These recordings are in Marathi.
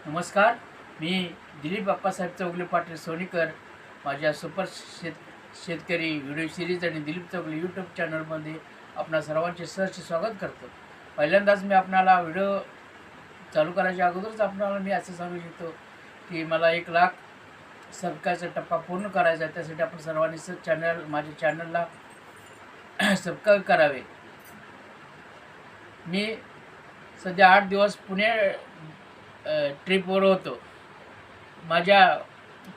नमस्कार. मी दिलीप अप्पासाहेब चौगले पाटील सोनीकर माझ्या शेतकरी व्हिडिओ सिरीज आणि दिलीप चौगले यूट्यूब चॅनलमध्ये आपणा सर्वांचे सहर्ष स्वागत करतो. पहिल्यांदाच मी आपणाला व्हिडिओ चालू करायच्या अगोदरच आपणाला मी असं सांगू इच्छितो की मला 1 लाख सबस्क्राईबचा टप्पा पूर्ण करायचा आहे. त्यासाठी आपण सर्वांनी माझ्या चॅनलला सबस्क्राईब करावे. मी सध्या 8 दिवस पुणे ट्रिपवर होतो. माझ्या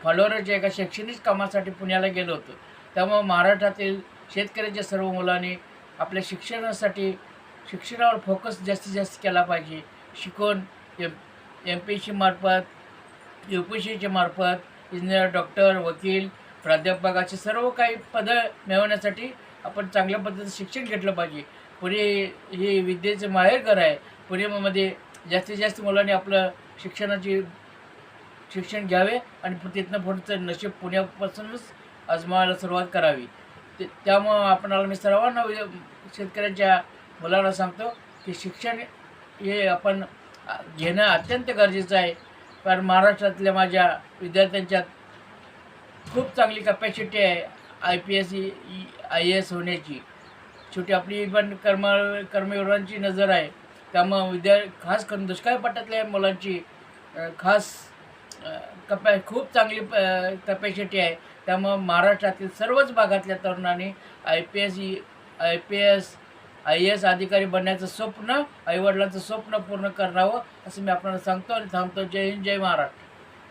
फॉलोअरच्या एका शैक्षणिक कामासाठी पुण्याला गेलो होतो. त्यामुळं महाराष्ट्रातील शेतकऱ्यांच्या सर्व मुलांनी आपल्या शिक्षणावर फोकस जास्तीत जास्त केला पाहिजे. शिकून MPSC मार्फत, UPSC मार्फत इंजिनियर, डॉक्टर, वकील, प्राध्यापक असे सर्व काही पदं मिळवण्यासाठी आपण चांगल्या पद्धतीचं शिक्षण घेतलं पाहिजे. पुणे हे विद्येचं माहेरघर आहे. पुण्यामध्ये जास्तीत जास्त मुलांनी आपलं शिक्षण घ्यावे आणि तिथनं पुढचं नशीब पुण्यापासूनच आजमावायला सुरुवात करावी. त्यामुळं आपणाला मी सर्वांना शेतकऱ्यांच्या मुलांना सांगतो की शिक्षण हे आपण घेणं अत्यंत गरजेचं आहे. कारण महाराष्ट्रातल्या माझ्या विद्यार्थ्यांच्यात खूप चांगली कॅपॅसिटी आहे IPS IAS होण्याची. शेवटी आपली पण कर्मवीरांची नजर आहे. त्यामुळं खास करून दुष्काळ पट्ट्यातल्या मुलांची खूप चांगली कॅपॅसिटी आहे. त्यामुळं महाराष्ट्रातील सर्वच भागातल्या तरुणांनी IPS IAS अधिकारी बनण्याचं स्वप्न, आईवडिलांचं स्वप्न पूर्ण करावं असं मी आपल्याला सांगतो आणि थांबतो. जय हिंद, जय महाराष्ट्र.